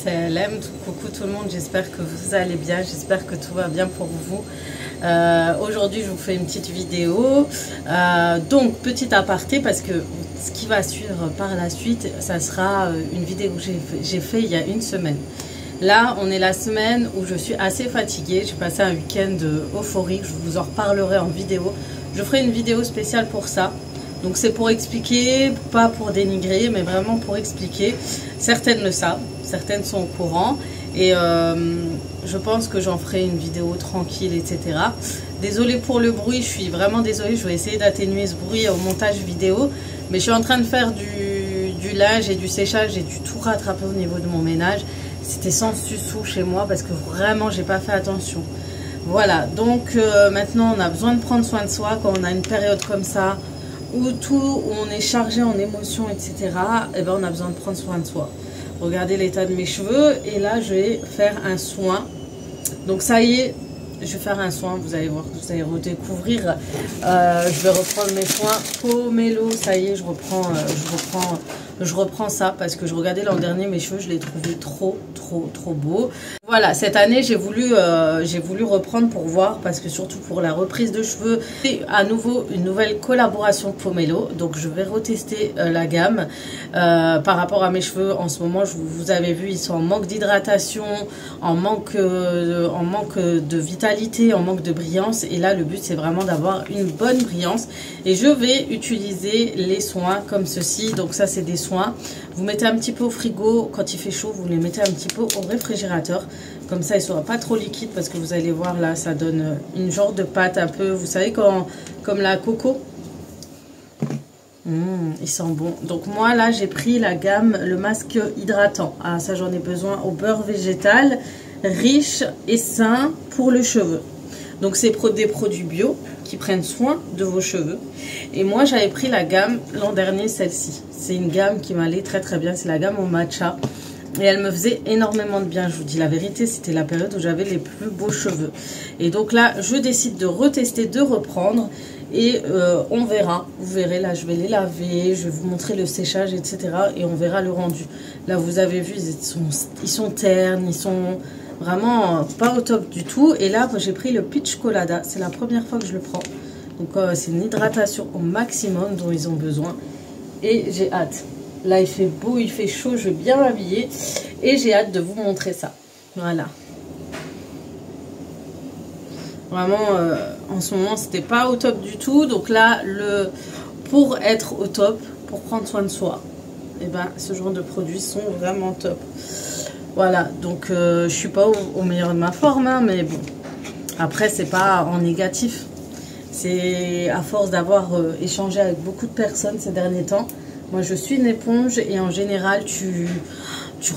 c'est LM. Coucou tout le monde, j'espère que vous allez bien, j'espère que tout va bien pour vous. Aujourd'hui je vous fais une petite vidéo, donc petit aparté parce que ce qui va suivre par la suite, ça sera une vidéo que j'ai fait il y a une semaine. Là on est la semaine où je suis assez fatiguée, j'ai passé un week-end euphorique, je vous en reparlerai en vidéo. Je ferai une vidéo spéciale pour ça. Donc c'est pour expliquer, pas pour dénigrer, mais vraiment pour expliquer. Certaines le savent, certaines sont au courant. Et je pense que j'en ferai une vidéo tranquille, etc. Désolée pour le bruit, je suis vraiment désolée. Je vais essayer d'atténuer ce bruit au montage vidéo. Mais je suis en train de faire du linge et du séchage. J'ai dû tout rattraper au niveau de mon ménage. C'était sans sussou chez moi parce que vraiment, j'ai pas fait attention. Voilà, donc maintenant, on a besoin de prendre soin de soi quand on a une période comme ça. Où on est chargé en émotions, etc. Et ben on a besoin de prendre soin de soi. Regardez l'état de mes cheveux. Et là, je vais faire un soin. Donc ça y est, je vais faire un soin. Vous allez voir, vous allez redécouvrir. Je vais reprendre mes soins Pomelo. Ça y est, je reprends ça parce que je regardais l'an dernier mes cheveux, je les trouvais trop beaux. Voilà, cette année j'ai voulu reprendre pour voir parce que surtout pour la reprise de cheveux, c'est à nouveau une nouvelle collaboration Pomelo. Donc je vais retester la gamme par rapport à mes cheveux. En ce moment, vous avez vu, ils sont en manque d'hydratation, en manque de vitalité, en manque de brillance. Et là, le but c'est vraiment d'avoir une bonne brillance. Et je vais utiliser les soins comme ceci. Donc ça, c'est des soins. Vous mettez un petit peu au frigo. Quand il fait chaud, vous les mettez un petit peu au réfrigérateur. Comme ça, il ne sera pas trop liquide parce que vous allez voir là, ça donne une genre de pâte un peu, vous savez, comme la coco. Il sent bon. Donc moi, là, j'ai pris la gamme, le masque hydratant. Ah, ça, j'en ai besoin au beurre végétal, riche et sain pour le cheveu. Donc, c'est des produits bio qui prennent soin de vos cheveux. Et moi, j'avais pris la gamme l'an dernier, celle-ci. C'est une gamme qui m'allait très bien. C'est la gamme au matcha. Et elle me faisait énormément de bien. Je vous dis la vérité, c'était la période où j'avais les plus beaux cheveux. Et donc là, je décide de retester, de reprendre. Et on verra. Vous verrez, là, je vais les laver. Je vais vous montrer le séchage, etc. Et on verra le rendu. Là, vous avez vu, ils sont ternes, ils sont vraiment pas au top du tout. Et là, j'ai pris le Peach Colada. C'est la première fois que je le prends. Donc, c'est une hydratation au maximum dont ils ont besoin. Et j'ai hâte. Là, il fait beau, il fait chaud. Je vais bien m'habiller. Et j'ai hâte de vous montrer ça. Voilà. Vraiment, en ce moment, c'était pas au top du tout. Donc là, pour être au top, pour prendre soin de soi, et ben, ce genre de produits sont vraiment top. Voilà, donc je suis pas au meilleur de ma forme, hein, mais bon. Après, c'est pas en négatif. C'est à force d'avoir échangé avec beaucoup de personnes ces derniers temps. Moi, je suis une éponge et en général, tu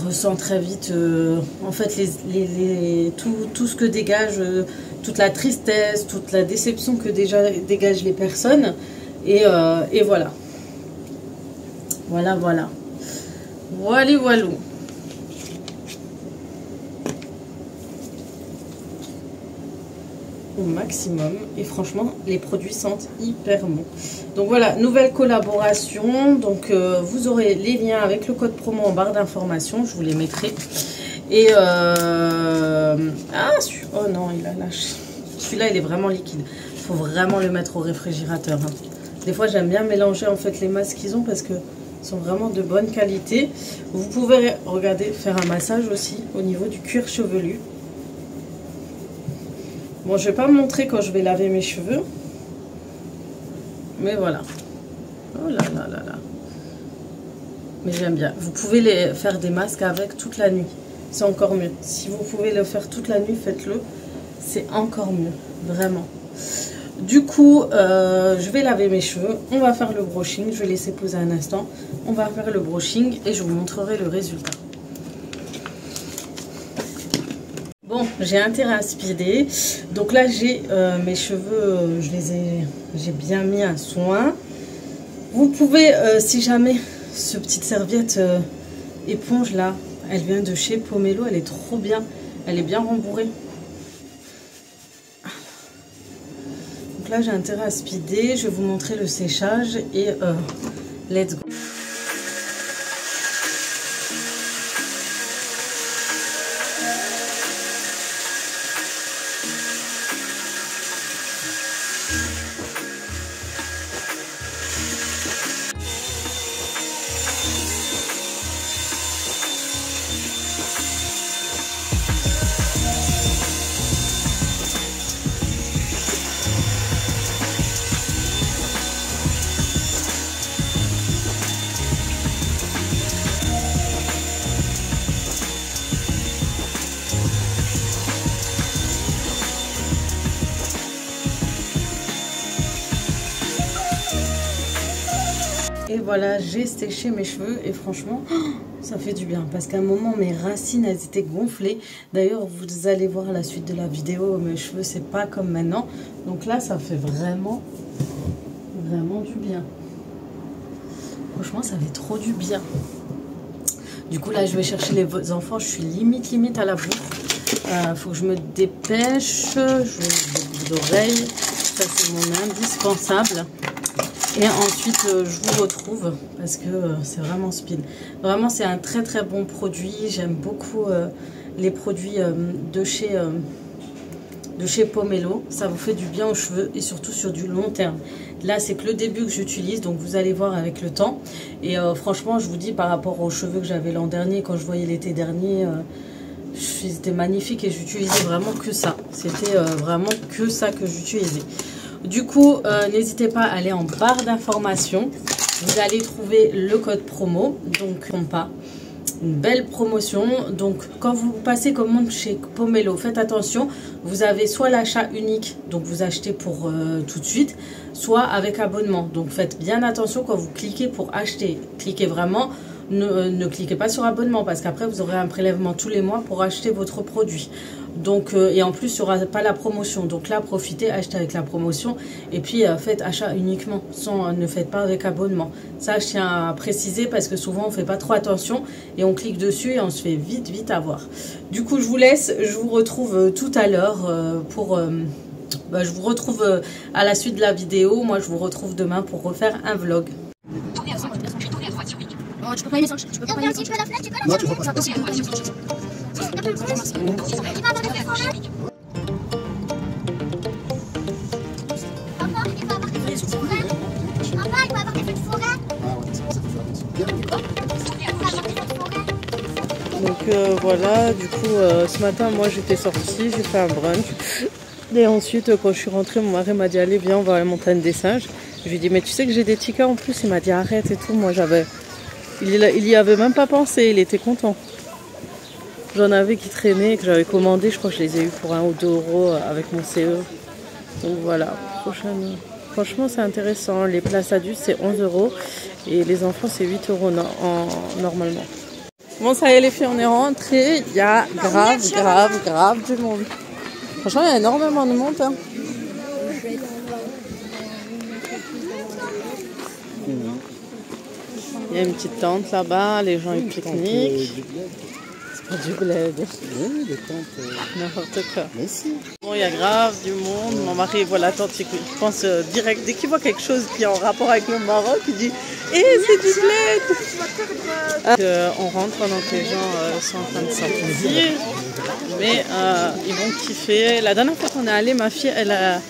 ressens très vite, en fait, tout ce que dégage, toute la tristesse, toute la déception que dégagent les personnes. Et voilà. Voilà. Voilà. Au maximum et franchement les produits sentent hyper bon. Donc voilà, nouvelle collaboration. Donc vous aurez les liens avec le code promo en barre d'information, je vous les mettrai. Et oh non, il a lâché. Celui-là il est vraiment liquide, il faut vraiment le mettre au réfrigérateur, hein. Des fois j'aime bien mélanger en fait les masques qu'ils ont parce que sont vraiment de bonne qualité. Vous pouvez, regardez, faire un massage aussi au niveau du cuir chevelu. Bon, je vais pas me montrer quand je vais laver mes cheveux. Mais voilà. Oh là. Mais j'aime bien. Vous pouvez faire des masques avec toute la nuit. C'est encore mieux. Si vous pouvez le faire toute la nuit, faites-le. C'est encore mieux. Vraiment. Du coup, je vais laver mes cheveux. On va faire le brushing. Je vais laisser poser un instant. On va faire le brushing et je vous montrerai le résultat. Bon, j'ai intérêt à speeder. Donc là, j'ai mes cheveux, j'ai bien mis un soin. Vous pouvez, si jamais, ce petite serviette éponge là, elle vient de chez Pomelo, elle est trop bien. Elle est bien rembourrée. Donc là, j'ai intérêt à speeder. Je vais vous montrer le séchage et let's go. voilà, j'ai séché mes cheveux et franchement, ça fait du bien. Parce qu'à un moment, mes racines, elles étaient gonflées. D'ailleurs, vous allez voir la suite de la vidéo, mes cheveux, c'est pas comme maintenant. Donc là, ça fait vraiment, vraiment du bien. Franchement, ça fait trop du bien. Du coup, là, je vais chercher les enfants. Je suis limite à la bourre. Faut que je me dépêche. Je vais les boucles d'oreilles. Ça, c'est mon indispensable. Et ensuite, je vous retrouve parce que c'est vraiment speed. Vraiment, c'est un très bon produit. J'aime beaucoup les produits de chez Pomelo. Ça vous fait du bien aux cheveux et surtout sur du long terme. Là, c'est que le début que j'utilise, donc vous allez voir avec le temps. Et franchement, je vous dis, par rapport aux cheveux que j'avais l'an dernier, quand je voyais l'été dernier, c'était magnifique et j'utilisais vraiment que ça. C'était vraiment que ça que j'utilisais. Du coup, n'hésitez pas à aller en barre d'informations. Vous allez trouver le code promo, donc pas une belle promotion. Donc, quand vous passez commande chez Pomelo, faites attention. Vous avez soit l'achat unique, donc vous achetez pour tout de suite, soit avec abonnement. Donc, faites bien attention quand vous cliquez pour acheter. Cliquez vraiment. Ne cliquez pas sur abonnement parce qu'après vous aurez un prélèvement tous les mois pour acheter votre produit. Donc et en plus il n'y aura pas la promotion. Donc là profitez, achetez avec la promotion et puis faites achat uniquement. Ne faites pas avec abonnement. Ça je tiens à préciser parce que souvent on ne fait pas trop attention et on clique dessus et on se fait vite avoir. Du coup je vous laisse, je vous retrouve tout à l'heure pour... je vous retrouve à la suite de la vidéo. Moi je vous retrouve demain pour refaire un vlog. Oh, tu peux pas y descendre, tu peux pas y descendre. Non, tu peux pas. Donc voilà, du coup ce matin moi j'étais sortie, j'ai fait un brunch. Et ensuite quand je suis rentrée, mon mari m'a dit allez viens on va à la montagne des singes. Je lui ai dit mais tu sais que j'ai des tickets en plus, il m'a dit arrête et tout, moi j'avais... Il y avait même pas pensé, il était content. J'en avais qui traînaient, que j'avais commandé, je crois que je les ai eu pour 1 ou 2 euros avec mon CE. Donc voilà, prochaine. Franchement c'est intéressant, les places adultes c'est 11 euros et les enfants c'est 8 euros normalement. Bon ça y est les filles, on est rentrées, il y a grave du monde. Franchement il y a énormément de monde. Hein. Il y a une petite tente là-bas, les gens ils pique-niquent. C'est pas du bled. Oui, des tentes. N'importe quoi. Mais si. Bon, il y a grave du monde. Mon mari voit la tente, il pense direct. Dès qu'il voit quelque chose qui est en rapport avec le Maroc, il dit « Eh, c'est du bled !» On rentre pendant que les gens sont en train de sortir. Mais ils vont kiffer. La dernière fois qu'on est allé, ma fille, la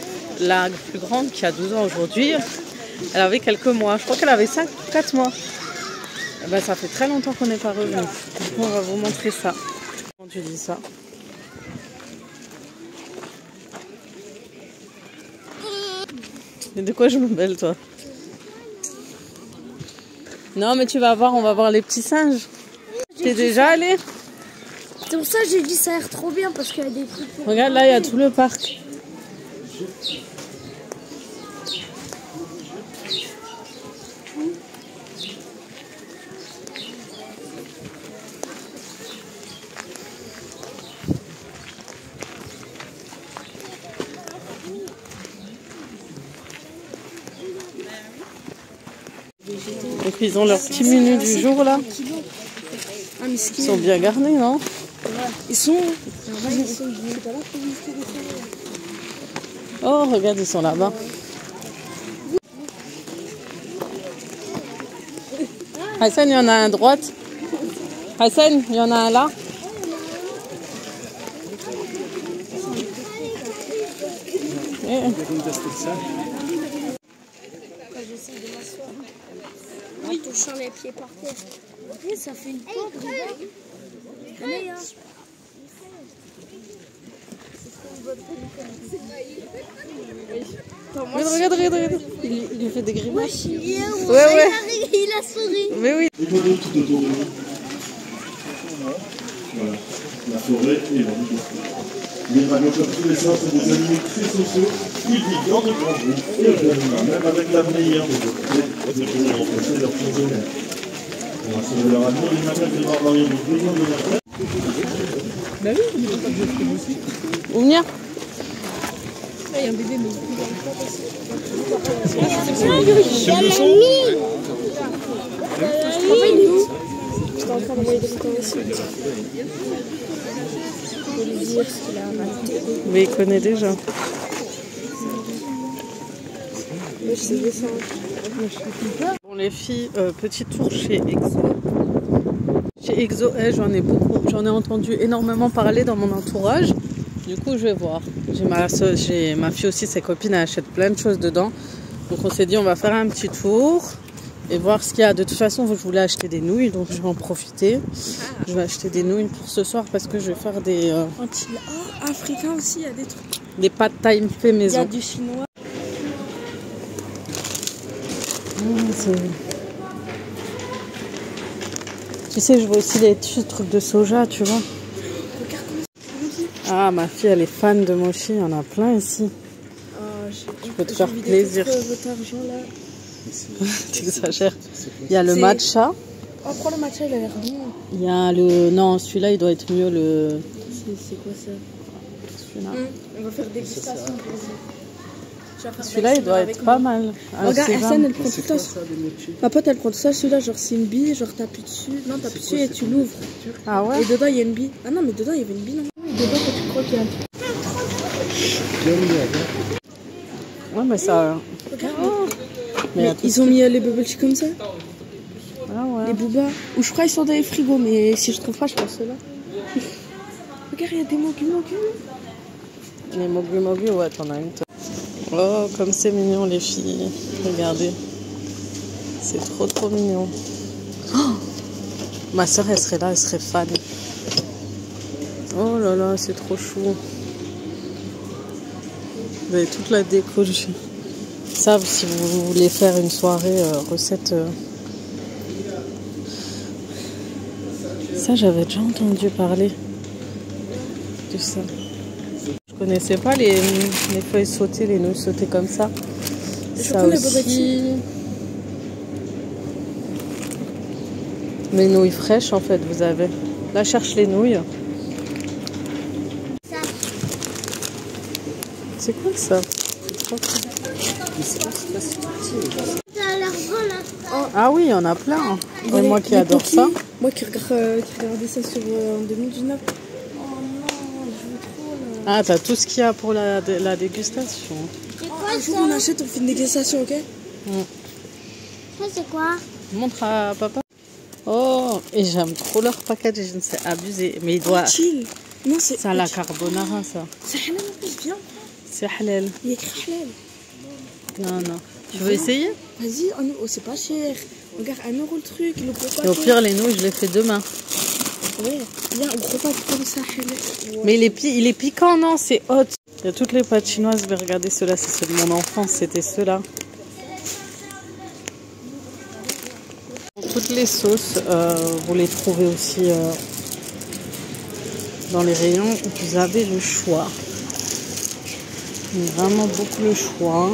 plus grande qui a 12 ans aujourd'hui, elle avait quelques mois. Je crois qu'elle avait 4 mois. Ben, ça fait très longtemps qu'on n'est pas revenu. Du coup, on va vous montrer ça. Comment tu dis ça? Mais de quoi je me mêle, toi? Non, mais tu vas voir, on va voir les petits singes. T'es déjà allé? C'est pour ça que j'ai dit ça a l'air trop bien parce qu'il y a des trucs. Regarde, là, il y a tout le parc. Donc ils ont leur petit menu du jour là. Ils sont bien garnis, non? Ils sont... Oh regarde, ils sont là-bas. Hassan, il y en a un à droite. Hassan, il y en a un là. J'essaie de m'asseoir. En touchant les pieds par terre. Et ça fait une pente, regarde. Regarde. Il lui fait des grimaces. Ouais. Il a souri. Mais oui. Et tout autour de nous. Voilà. La forêt et l'homme. Les dragons, comme tous les soirs, sont des animaux très sociaux. Ils vivent dans de grands groupes. Et même avec la meilleure des autres. Venir. Il y a un bébé, mais j'étais en train d'envoyer des recommandations. Je vais lui dire ce qu'il a raté. Mais il connaît déjà. Moi, je sais descendre. Bon les filles, petit tour chez Exo. Chez Exo, j'en ai entendu énormément parler dans mon entourage. Du coup, je vais voir. J'ai ma fille aussi, ses copines, elle achète plein de choses dedans. Donc on s'est dit, on va faire un petit tour et voir ce qu'il y a. De toute façon, je voulais acheter des nouilles, donc je vais en profiter. Je vais acheter des nouilles pour ce soir parce que je vais faire des Africain aussi, il y a des trucs. des pâtes thaï fait Il y maison. a du chinois. Tu sais, je vois aussi les petits trucs de soja, tu vois. Ah, ma fille, elle est fan de mochi. Il y en a plein ici. Tu peux te faire plaisir. Votre argent là. Tu exagères. Il y a le matcha. Oh, prends le matcha, il a l'air bon. Il y a le... Non, celui-là, il doit être mieux, le... C'est quoi ça? Celui-là, On va faire dégustation. celui-là il doit être pas mal. Ah, Regarde, c'est Hassan, vingt. elle prend tout ça. Ma pote, elle prend tout ça. Celui-là, genre, c'est une bille. Genre, t'appuies dessus. Non, t'appuies dessus et tu l'ouvres. Ah ouais? Et dedans, il y a une bille. Ah non, mais dedans, il y avait une bille. Non. Et dedans, quand tu crois qu'il y a un truc. Ouais, mais ça... Regarde. Mais il y a Mais tout ils ce ont qui- mis les bubble tea comme ça. Ah ouais. Les boobas. Ou je crois qu'ils sont dans les frigos. Mais si je trouve pas, je pense ceux-là. Regarde, il y a des mogu. Les mogu, ouais, t'en as une. Oh, comme c'est mignon, les filles. Regardez. C'est trop mignon. Oh, ma soeur, elle serait là, elle serait fan. Oh là là, c'est trop chou. Vous avez toute la déco. Ça, si vous voulez faire une soirée recette... Ça, j'avais déjà entendu parler de ça. Je connaissais pas les feuilles sautées, les nouilles sautées comme ça. Ça aussi. Les nouilles fraîches, en fait, vous avez. Là, cherche les nouilles. C'est quoi ça? Ah oui, il y en a plein. Et moi qui adore ça. Moi qui regardais ça sur, en 2019. Oh non, je veux trop là. Ah, t'as tout ce qu'il y a pour la dégustation. Un jour on achète, on fait une dégustation, ok? Ça c'est quoi? Montre à papa. Oh, et j'aime trop leur packaging, c'est abusé. Mais il doit... Chill. Non, c'est C'est à la carbonara, ça. C'est halal en plus, viens. C'est halal. Il y a écrit halal. Non. Tu veux essayer? Vas-y, oh, c'est pas cher. Regarde, 1 euro le truc. Le gros paquet. Et au pire, les nouilles, je les fais demain. Ouais, viens, un gros paquet comme ça, halal. Mais il est piquant, non? C'est hot. Il y a toutes les pâtes chinoises. Mais regardez, ceux-là, c'est ceux de mon enfance. C'était ceux-là. Toutes les sauces, vous les trouvez aussi dans les rayons. Vous avez le choix. Vraiment beaucoup le choix.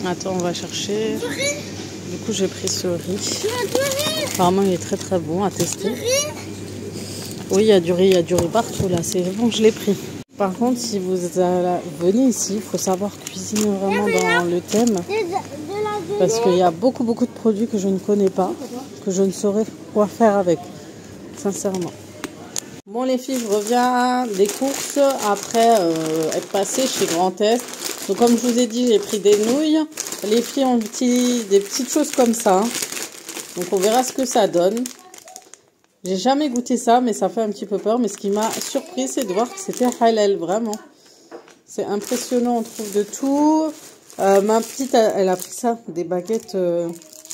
Attends, on va chercher. Du coup, j'ai pris ce riz. Apparemment, il est très bon à tester. Oui, il y a du riz partout là. C'est bon, je l'ai pris. Par contre, si vous venez ici, il faut savoir cuisiner vraiment dans le thème. Parce qu'il y a beaucoup de produits que je ne connais pas, que je ne saurais quoi faire avec, sincèrement. Bon les filles, je reviens des courses après être passée chez Grand Est. Donc comme je vous ai dit, j'ai pris des nouilles. Les filles ont des petites choses comme ça. Donc on verra ce que ça donne. J'ai jamais goûté ça, mais ça fait un petit peu peur. Mais ce qui m'a surpris, c'est de voir que c'était halal, vraiment. C'est impressionnant, on trouve de tout. Ma petite, elle a pris ça, des baguettes.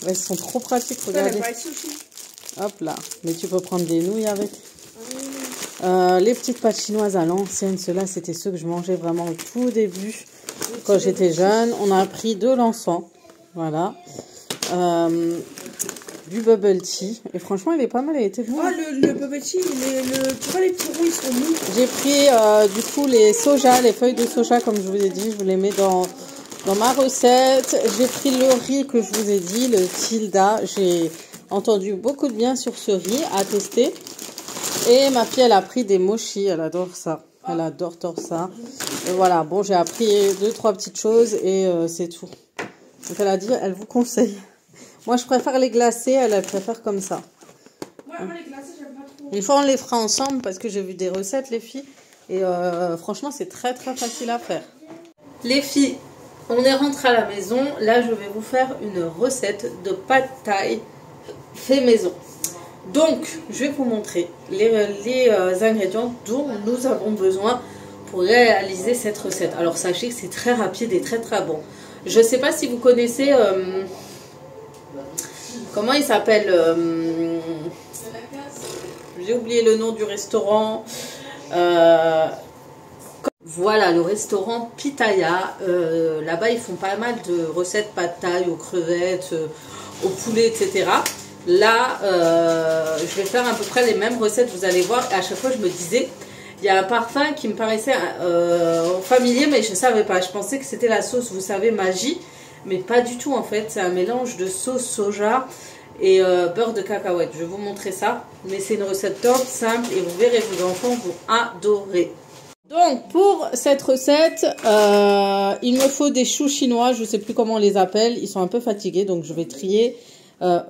Elles sont trop pratiques, regardez. Hop là, mais tu peux prendre des nouilles avec. Les petites pâtes chinoises à l'ancienne, ceux-là, c'était ceux que je mangeais vraiment au tout début. Quand j'étais jeune, on a pris de l'encens. Voilà. Du bubble tea. Et franchement, il est pas mal, il était bon. Oh, le bubble tea, tu vois, les petits roues, ils sont mous. J'ai pris du coup les soja, les feuilles de soja, comme je vous ai dit. Je vous les mets dans Dans ma recette, j'ai pris le riz que je vous ai dit, le Tilda. J'ai entendu beaucoup de bien sur ce riz à tester. Et ma fille, elle a pris des mochis. Elle adore ça. Elle adore ça. Et voilà, bon, j'ai appris 2-3 petites choses et c'est tout. Donc elle a dit, elle vous conseille. Moi, je préfère les glacés. Elle préfère comme ça. Ouais, moi, les glacés, j'aime pas trop. Une fois, on les fera ensemble parce que j'ai vu des recettes, les filles. Et franchement, c'est très facile à faire. Les filles, on est rentré à la maison. Là, je vais vous faire une recette de pad thai fait maison. Donc, je vais vous montrer les ingrédients dont nous avons besoin pour réaliser cette recette. Alors, sachez que c'est très rapide et très bon. Je ne sais pas si vous connaissez... comment il s'appelle j'ai oublié le nom du restaurant. Voilà, le restaurant Pitaya. Là-bas, ils font pas mal de recettes pad thai aux crevettes, au poulet, etc. Là, je vais faire à peu près les mêmes recettes, vous allez voir. Et à chaque fois, je me disais, il y a un parfum qui me paraissait familier, mais je ne savais pas. Je pensais que c'était la sauce, vous savez, Maggi. Mais pas du tout, en fait. C'est un mélange de sauce soja et beurre de cacahuète. Je vais vous montrer ça. Mais c'est une recette top, simple. Et vous verrez, vos enfants vont adorer. Donc, pour cette recette, il me faut des choux chinois. Je ne sais plus comment on les appelle. Ils sont un peu fatigués, donc je vais trier.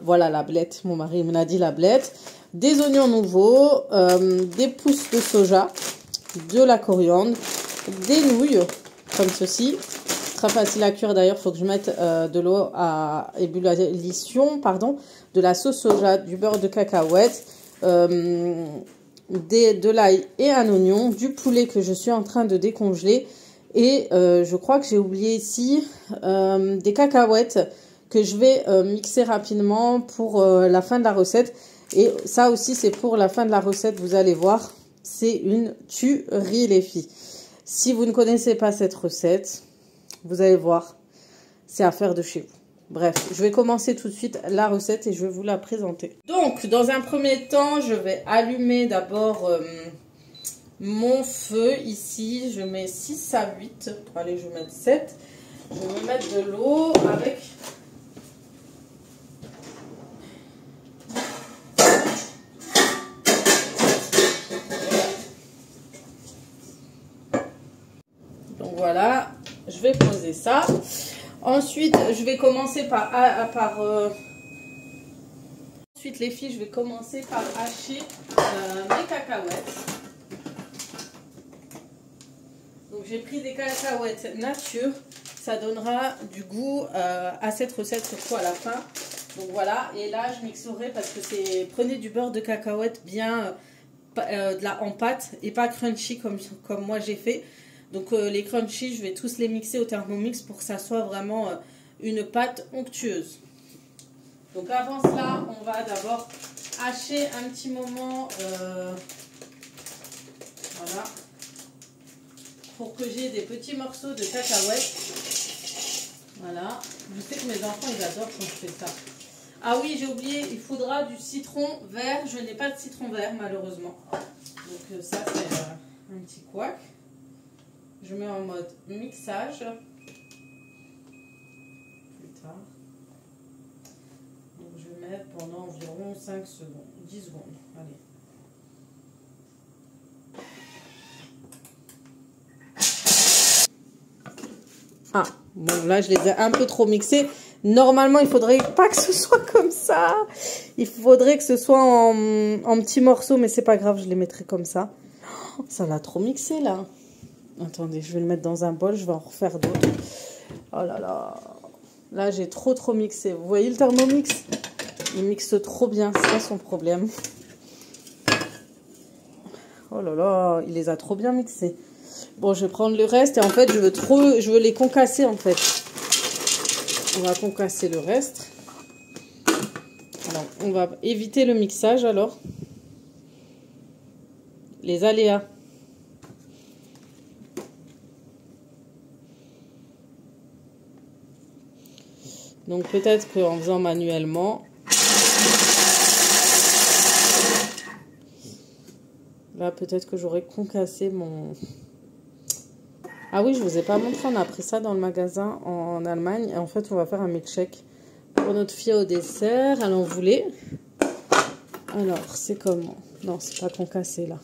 Voilà la blette. Mon mari me l'a dit, la blette. Des oignons nouveaux, des pousses de soja, de la coriandre, des nouilles, comme ceci. Très facile à cuire d'ailleurs, il faut que je mette de l'eau à ébullition, de la sauce soja, du beurre de cacahuète, de l'ail et un oignon, du poulet que je suis en train de décongeler et je crois que j'ai oublié ici des cacahuètes que je vais mixer rapidement pour la fin de la recette. Et ça aussi c'est pour la fin de la recette, vous allez voir, c'est une tuerie les filles. Si vous ne connaissez pas cette recette, vous allez voir, c'est à faire de chez vous. Bref, je vais commencer tout de suite la recette et je vais vous la présenter. Donc, dans un premier temps, je vais allumer d'abord mon feu. Ici, je mets 6 à 8. Allez, je vais mettre 7. Je vais mettre de l'eau avec... Donc voilà, je vais poser ça. Ensuite, je vais commencer Ensuite, les filles, je vais commencer par hacher mes cacahuètes. Donc, j'ai pris des cacahuètes nature. Ça donnera du goût à cette recette, surtout à la fin. Donc, voilà. Et là, je mixerai parce que c'est... Prenez du beurre de cacahuète bien en pâte et pas crunchy comme moi j'ai fait. Donc les crunchy, je vais tous les mixer au Thermomix pour que ça soit vraiment une pâte onctueuse. Donc avant cela, on va d'abord hacher un petit moment, voilà, pour que j'ai des petits morceaux de cacahuètes. Voilà, je sais que mes enfants ils adorent quand je fais ça. Ah oui, j'ai oublié, il faudra du citron vert. Je n'ai pas de citron vert malheureusement. Donc ça c'est un petit couac. Je mets en mode mixage. Plus tard. Donc je vais mettre pendant environ 5 secondes. 10 secondes. Allez. Ah, bon là je les ai un peu trop mixés. Normalement il faudrait pas que ce soit comme ça. Il faudrait que ce soit en petits morceaux, mais c'est pas grave, je les mettrai comme ça. Oh, ça l'a trop mixé là. Attendez, je vais le mettre dans un bol, je vais en refaire d'autres. Oh là là. Là, j'ai trop mixé. Vous voyez le Thermomix? Il mixe trop bien, c'est pas son problème. Oh là là, il les a trop bien mixés. Bon, je vais prendre le reste et en fait, je veux les concasser en fait. On va concasser le reste. Alors, on va éviter le mixage alors. Les aléas. Donc peut-être qu'en faisant manuellement, là peut-être que j'aurais concassé mon... Ah oui, je vous ai pas montré, on a pris ça dans le magasin en Allemagne. Et en fait, on va faire un milkshake pour notre fille au dessert. Elle en voulait. Alors, c'est comment? Non, c'est pas concassé là.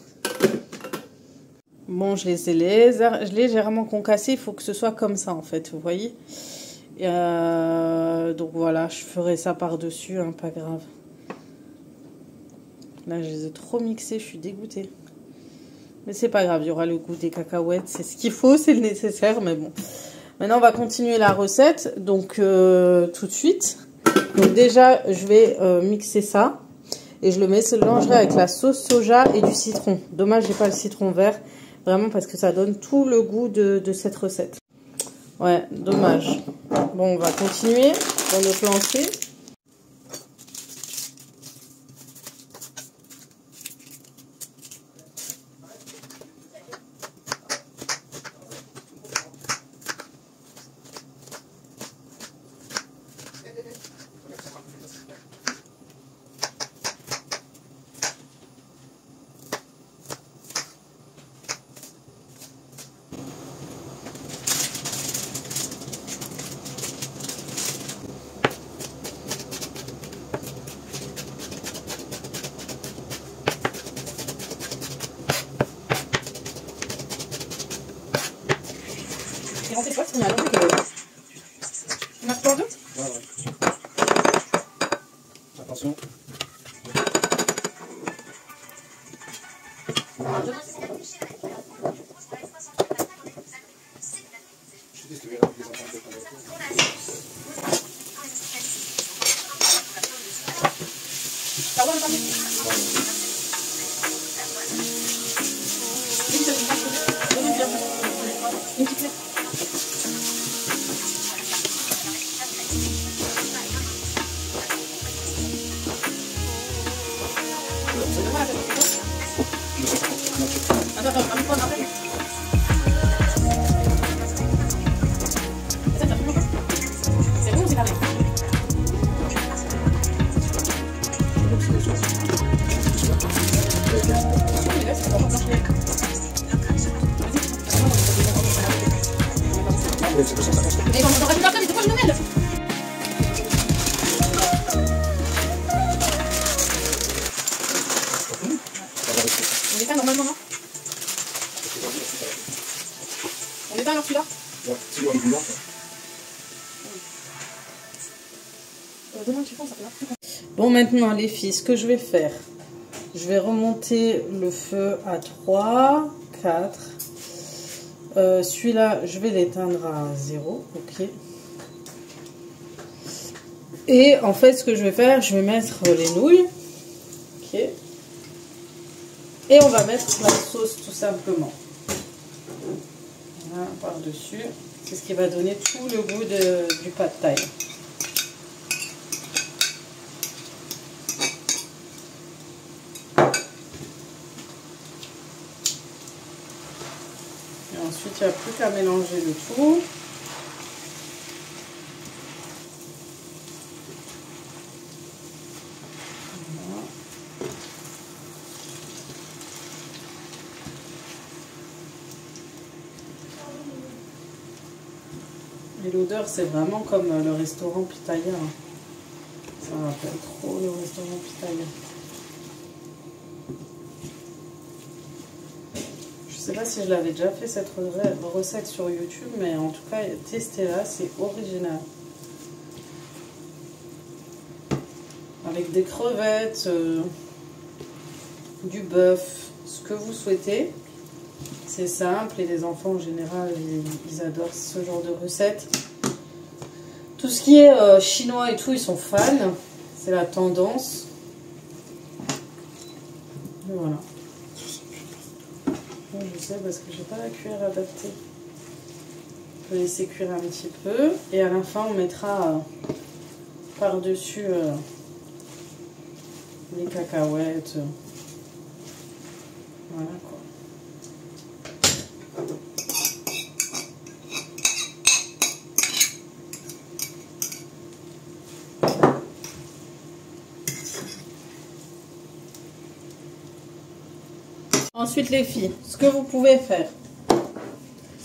Bon, je les ai légèrement concassés. Il faut que ce soit comme ça en fait, vous voyez. Et donc voilà, je ferai ça par-dessus, hein, pas grave. Là, je les ai trop mixés, je suis dégoûtée. Mais c'est pas grave, il y aura le goût des cacahuètes. C'est ce qu'il faut, c'est le nécessaire, mais bon. Maintenant, on va continuer la recette. Donc, tout de suite. Donc déjà, je vais mixer ça. Et je le mélangerai avec la sauce soja et du citron. Dommage, j'ai pas le citron vert. Vraiment, parce que ça donne tout le goût de cette recette. Ouais, dommage. Bon, on va continuer dans notre lancée. Attention. On éteint normalement, non? On éteint alors celui-là? Ouais, si on est bouillant. Bon, maintenant les filles, ce que je vais faire, je vais remonter le feu à 3, 4. Celui-là, je vais l'éteindre à 0, ok. Et en fait, ce que je vais faire, je vais mettre les nouilles, ok. Et on va mettre la sauce tout simplement. Voilà, par-dessus. C'est ce qui va donner tout le goût du pad thai. Et ensuite, il n'y a plus qu'à mélanger le tout. Et l'odeur, c'est vraiment comme le restaurant Pitaya. Ça me rappelle trop le restaurant Pitaya. Je sais pas si je l'avais déjà fait cette recette sur YouTube, mais en tout cas, testez-la, c'est original. Avec des crevettes, du bœuf, ce que vous souhaitez. C'est simple et les enfants en général, ils adorent ce genre de recettes. Tout ce qui est chinois et tout, ils sont fans. C'est la tendance. Et voilà. Je sais parce que j'ai pas la cuillère adaptée. On peut laisser cuire un petit peu. Et à la fin, on mettra par-dessus les cacahuètes. Voilà quoi. Ensuite les filles, ce que vous pouvez faire,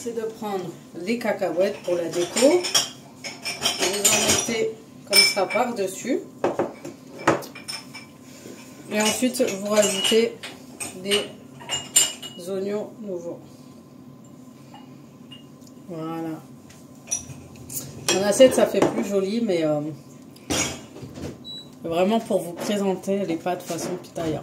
c'est de prendre les cacahuètes pour la déco. Vous en mettez comme ça par-dessus. Et ensuite, vous rajoutez des oignons nouveaux. Voilà. En assiette, ça fait plus joli, mais vraiment pour vous présenter les pâtes façon pitaya.